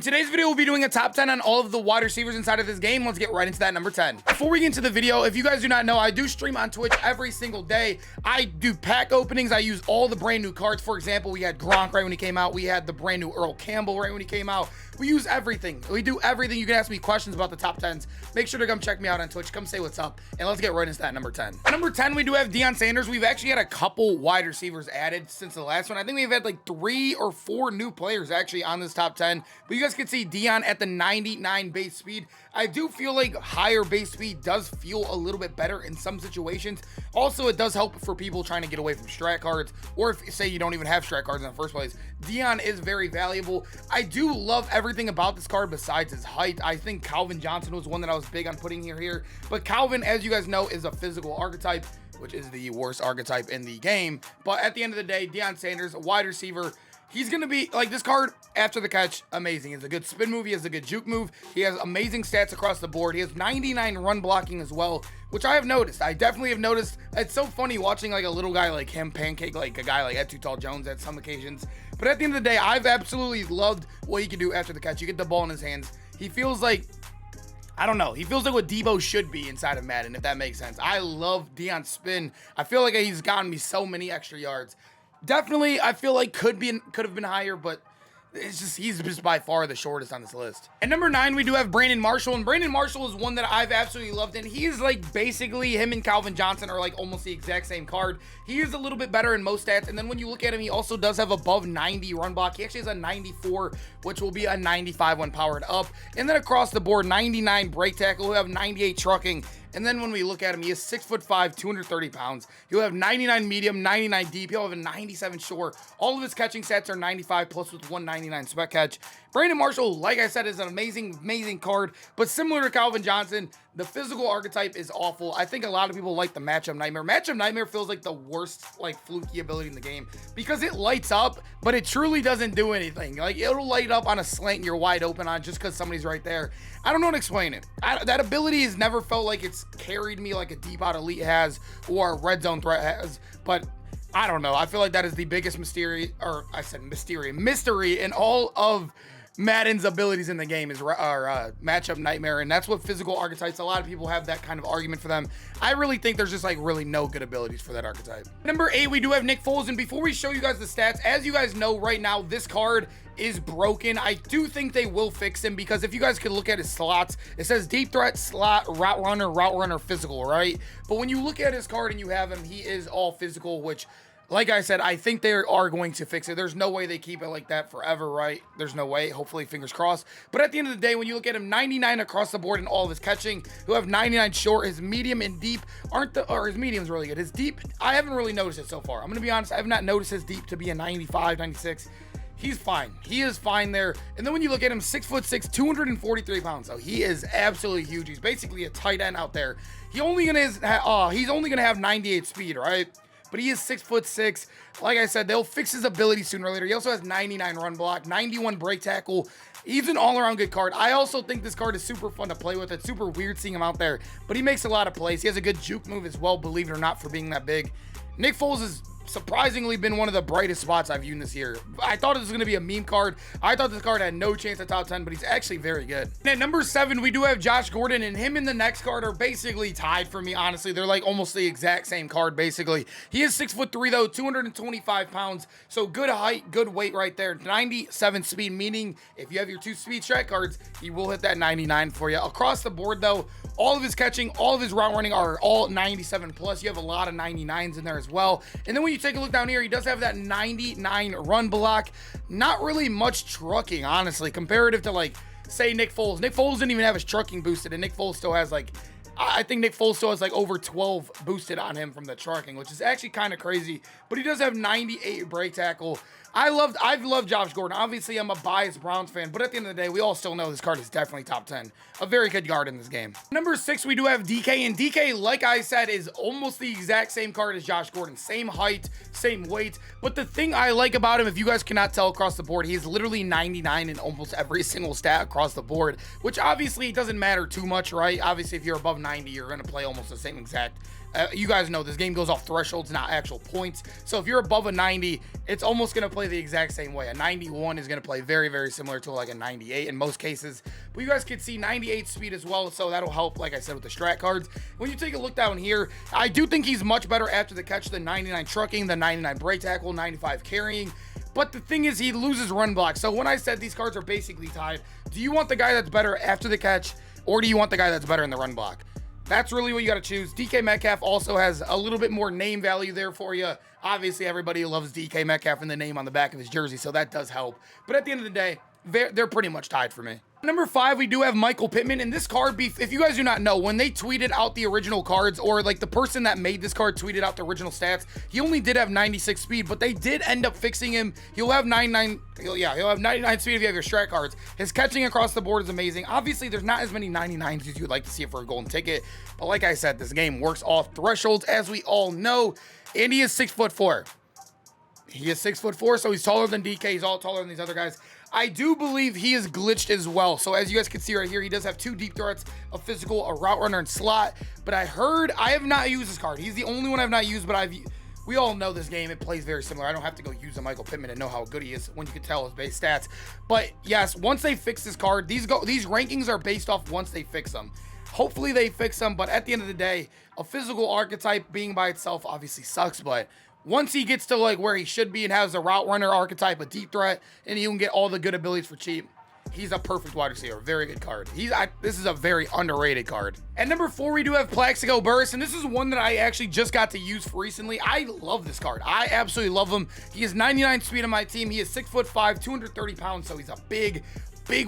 today's video, we'll be doing a top 10 on all of the wide receivers inside of this game. Let's get right into that number 10. Before we get into the video, if you guys do not know, I do stream on Twitch every single day. I do pack openings. I use all the brand new cards. For example, we had Gronk right when he came out. We had the brand new Earl Campbell right when he came out. We use everything. We do everything. You can ask me questions about the top 10s. Make sure to come check me out on Twitch. Come say what's up. And let's get right into that number 10. At number 10, we do have Deion Sanders. We've actually had a couple wide receivers added since the last one. I think we've had like 3 or 4 new players actually on this top 10. But you guys can see Deion at the 99 base speed. I do feel like higher base speed does feel a little bit better in some situations. Also, it does help for people trying to get away from strat cards, or if say you don't even have strat cards in the first place. Deion is very valuable. I do love everything about this card besides his height. I think Collin Johnson was one that I was big on putting here. But Calvin, as you guys know, is a physical archetype, which is the worst archetype in the game. But at the end of the day, Deion Sanders, a wide receiver, he's going to be like this card after the catch. Amazing. He has a good spin move. He has a good juke move. He has amazing stats across the board. He has 99 run blocking as well, which I have noticed. I definitely have noticed. It's so funny watching like a little guy like him pancake like a guy like Ed Too Tall Jones at some occasions. But at the end of the day, I've absolutely loved what he can do after the catch. You get the ball in his hands. He feels like, I don't know. He feels like what Debo should be inside of Madden, if that makes sense. I love Deion's spin. I feel like he's gotten me so many extra yards. Definitely, I feel like could have been higher, but it's just he's just by far the shortest on this list. At number 9, we do have Brandon Marshall, and Brandon Marshall is one that I've absolutely loved, and he is like basically him and Collin Johnson are like almost the exact same card. He is a little bit better in most stats, and then when you look at him, he also does have above 90 run block. He actually has a 94, which will be a 95 when powered up, and then across the board, 99 break tackle. He'll have 98 trucking. And then when we look at him, he is 6'5", 230 pounds. He'll have 99 medium, 99 deep. He'll have a 97 short. All of his catching stats are 95 plus with 199 sweat catch. Brandon Marshall, like I said, is an amazing card. But similar to Collin Johnson, the physical archetype is awful. I think a lot of people like the matchup nightmare. Matchup nightmare feels like the worst like fluky ability in the game because it lights up, but it truly doesn't do anything. Like it'll light up on a slant and you're wide open on just because somebody's right there. I don't know how to explain it. That ability has never felt like it's carried me like a deep out elite has or a red zone threat has, but I don't know. I feel like that is the biggest mystery in all of Madden's abilities in the game is matchup nightmare, and that's what physical archetypes, a lot of people have that kind of argument for them. I really think there's just like really no good abilities for that archetype. Number 8, we do have Nick Foles, and before we show you guys the stats, as you guys know right now, this card is broken. I do think they will fix him because if you guys could look at his slots, it says deep threat, slot, route runner, physical, right? But when you look at his card and you have him, he is all physical, which, like I said, I think they are going to fix it. There's no way they keep it like that forever, right? There's no way. Hopefully, fingers crossed. But at the end of the day, when you look at him, 99 across the board in all of his catching, he'll have 99 short. His medium and deep his medium's really good. His deep, I haven't really noticed it so far. I'm going to be honest. I have not noticed his deep to be a 95, 96. He's fine. He is fine there. And then when you look at him, 6'6", 243 pounds. So he is absolutely huge. He's basically a tight end out there. He's only gonna have 98 speed, right? But he is 6'6". Like I said, they'll fix his ability sooner or later. He also has 99 run block, 91 break tackle. He's an all-around good card. I also think this card is super fun to play with. It's super weird seeing him out there, but he makes a lot of plays. He has a good juke move as well, believe it or not, for being that big. Nick Foles is surprisingly been one of the brightest spots I've viewed this year. I thought it was going to be a meme card. I thought this card had no chance at top 10, but he's actually very good. And at number 7, we do have Josh Gordon, and him and the next card are basically tied for me, honestly. They're like almost the exact same card, basically. He is 6'3", though, 225 pounds. So good height, good weight right there. 97 speed, meaning if you have your 2 speed strat cards, he will hit that 99 for you. Across the board, though, all of his catching, all of his route running are all 97 plus. You have a lot of 99s in there as well. And then when you take a look down here, he does have that 99 run block. Not really much trucking, honestly, comparative to like say Nick Foles. Nick Foles didn't even have his trucking boosted, and Nick Foles still has like, I think Nick Foles still has like over 12 boosted on him from the trucking, which is actually kind of crazy. But he does have 98 break tackle. I've loved Josh Gordon. Obviously, I'm a biased Browns fan, but at the end of the day, we all still know this card is definitely top 10. A very good guard in this game. Number 6, we do have DK, and DK, like I said, is almost the exact same card as Josh Gordon. Same height, same weight. But the thing I like about him, if you guys cannot tell across the board, he is literally 99 in almost every single stat across the board, which obviously doesn't matter too much, right? Obviously, if you're above 90, you're going to play almost the same exact. You guys know this game goes off thresholds, not actual points. So if you're above a 90, it's almost going to play play the exact same way. A 91 is going to play very, very similar to like a 98 in most cases. But you guys can see 98 speed as well, so that'll help, like I said, with the strat cards. When you take a look down here, I do think he's much better after the catch than 99 trucking, the 99 break tackle, 95 carrying. But the thing is, he loses run block. So when I said these cards are basically tied, do you want the guy that's better after the catch, or do you want the guy that's better in the run block? That's really what you got to choose. DK Metcalf also has a little bit more name value there for you. Obviously, everybody loves DK Metcalf and the name on the back of his jersey, so that does help. But at the end of the day, they're pretty much tied for me. Number 5, we do have Michael Pittman, and this card, if you guys do not know, when they tweeted out the original cards, or like the person that made this card tweeted out the original stats, he only did have 96 speed, but they did end up fixing him. He'll have 99 speed if you have your strat cards. His catching across the board is amazing. Obviously, there's not as many 99s as you would like to see it for a golden ticket, but like I said, this game works off thresholds, as we all know, and he is 6'4". He is 6'4", so he's taller than DK. He's all taller than these other guys. I do believe he is glitched as well. So as you guys can see right here, he does have 2 deep threats, a physical, a route runner, and slot. But I have not used this card. He's the only one I've not used, but we all know this game. It plays very similar. I don't have to go use a Michael Pittman to know how good he is when you can tell his base stats. But yes, once they fix this card, these rankings are based off once they fix them. Hopefully they fix them, but at the end of the day, a physical archetype being by itself obviously sucks, but once he gets to like where he should be and has a route runner archetype, a deep threat, and you can get all the good abilities for cheap, he's a perfect wide receiver. Very good card. This is a very underrated card. At number 4, we do have Plaxico Burress, and this is one that I actually just got to use recently. I love this card. I absolutely love him. He has 99 speed on my team. He is 6'5", 230 pounds, so he's a big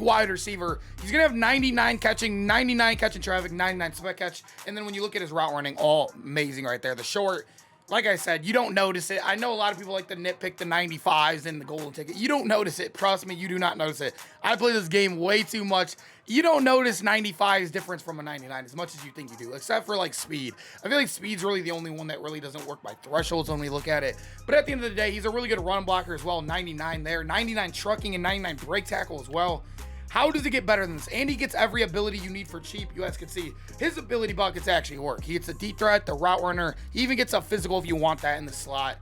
wide receiver. He's gonna have 99 catching, 99 catching traffic, 99 spec catch, and then when you look at his route running, all amazing right there. The short, like I said, you don't notice it. I know a lot of people like to nitpick the 95s and the golden ticket. You don't notice it. Trust me, you do not notice it. I play this game way too much. You don't notice 95's difference from a 99 as much as you think you do, except for like speed. I feel like speed's really the only one that really doesn't work by thresholds when we look at it. But at the end of the day, he's a really good run blocker as well. 99 there, 99 trucking, and 99 break tackle as well. How does it get better than this? And he gets every ability you need for cheap. You guys can see his ability buckets actually work. He gets a deep threat, the route runner. He even gets a physical if you want that in the slot.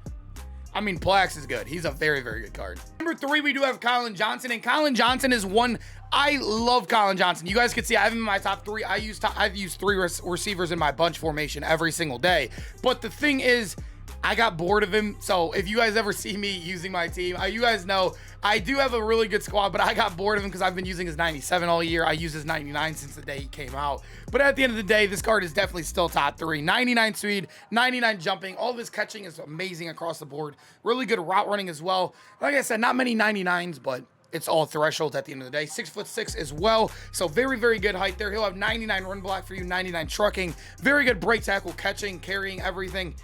I mean, Plax is good. He's a very, very good card. Number 3, we do have Collin Johnson, and Collin Johnson is one. I love Collin Johnson. You guys can see I have him in my top 3. I've used 3 receivers in my bunch formation every single day. But the thing is, I got bored of him. So if you guys ever see me using my team, you guys know I do have a really good squad, but I got bored of him because I've been using his 97 all year. I use his 99 since the day he came out. But at the end of the day, this card is definitely still top 3. 99 speed, 99 jumping. All of his catching is amazing across the board. Really good route running as well. Like I said, not many 99s, but it's all thresholds at the end of the day. 6'6" as well. So very, very good height there. He'll have 99 run block for you, 99 trucking. Very good break tackle, catching, carrying, everything.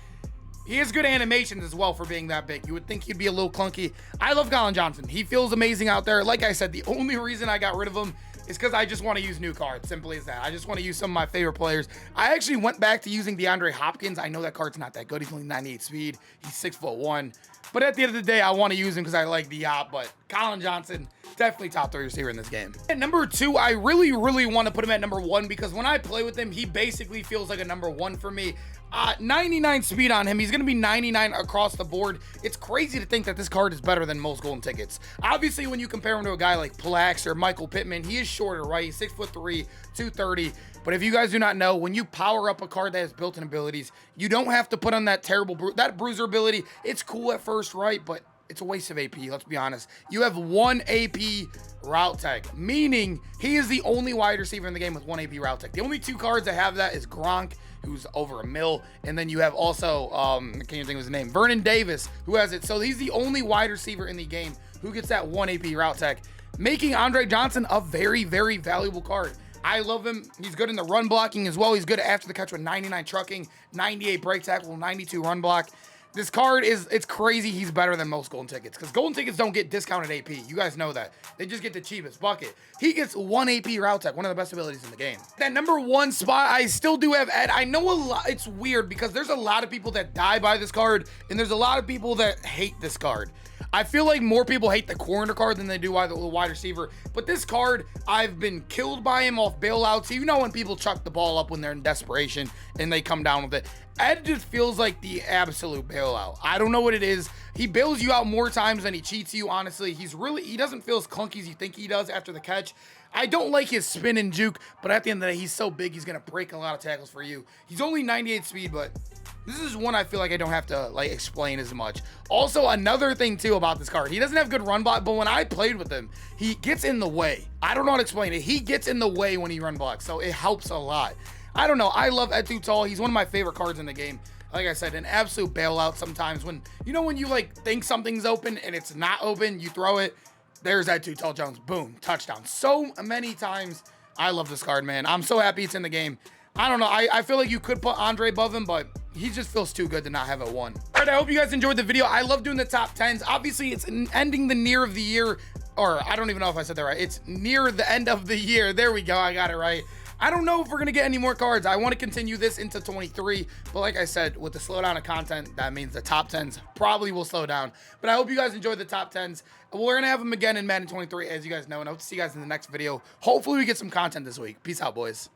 He has good animations as well for being that big. You would think he'd be a little clunky. I love Collin Johnson. He feels amazing out there. Like I said, the only reason I got rid of him is because I just want to use new cards. Simply as that. I just want to use some of my favorite players. I actually went back to using DeAndre Hopkins. I know that card's not that good. He's only 98 speed. He's 6'1". But at the end of the day, I want to use him because I like the op. But Collin Johnson, definitely top 3 receiver in this game. At number 2, I really, really want to put him at number 1 because when I play with him, he basically feels like a number 1 for me. 99 speed on him. He's going to be 99 across the board. It's crazy to think that this card is better than most golden tickets. Obviously, when you compare him to a guy like Plax or Michael Pittman, he is shorter, right? He's 6'3", 230. But if you guys do not know, when you power up a card that has built-in abilities, you don't have to put on that terrible that bruiser ability. It's cool at first, right? But it's a waste of AP, let's be honest. You have 1 AP route tech, meaning he is the only wide receiver in the game with 1 AP route tech. The only 2 cards that have that is Gronk, who's over a mil, and then you have also, I can't even think of his name, Vernon Davis, who has it. So he's the only wide receiver in the game who gets that 1 AP route tech, making Andre Johnson a very, very valuable card. I love him. He's good in the run blocking as well. He's good after the catch with 99 trucking, 98 break tackle, 92 run block. This card it's crazy. He's better than most golden tickets because golden tickets don't get discounted AP. You guys know that. They just get the cheapest bucket. He gets 1 AP route tech, one of the best abilities in the game. That number 1 spot, I still do have Ed. I know a lot. It's weird because there's a lot of people that die by this card and there's a lot of people that hate this card. I feel like more people hate the corner card than they do the wide receiver. But this card, I've been killed by him off bailouts. You know when people chuck the ball up when they're in desperation and they come down with it. Ed just feels like the absolute bailout. I don't know what it is. He bails you out more times than he cheats you, honestly. He doesn't feel as clunky as you think he does after the catch. I don't like his spin and juke, but at the end of the day, he's so big, he's going to break a lot of tackles for you. He's only 98 speed, but this is one I feel like I don't have to like explain as much. Also, another thing too about this card, he doesn't have good run block, but when I played with him, he gets in the way. I don't know how to explain it. He gets in the way when he run blocks, so it helps a lot. I don't know. I love Ed Too Tall. He's one of my favorite cards in the game. Like I said, an absolute bailout sometimes when, you know, when you like think something's open and it's not open, you throw it. There's Ed Too Tall Jones. Boom. Touchdown. So many times. I love this card, man. I'm so happy it's in the game. I don't know. I feel like you could put Andre above him, but he just feels too good to not have a 1. All right, I hope you guys enjoyed the video. I love doing the top 10s. Obviously, it's ending the near of the year, or I don't even know if I said that right. It's near the end of the year. There we go. I got it right. I don't know if we're going to get any more cards. I want to continue this into 23, but like I said, with the slowdown of content, that means the top 10s probably will slow down. But I hope you guys enjoyed the top 10s. We're going to have them again in Madden 23, as you guys know, and I hope to see you guys in the next video. Hopefully, we get some content this week. Peace out, boys.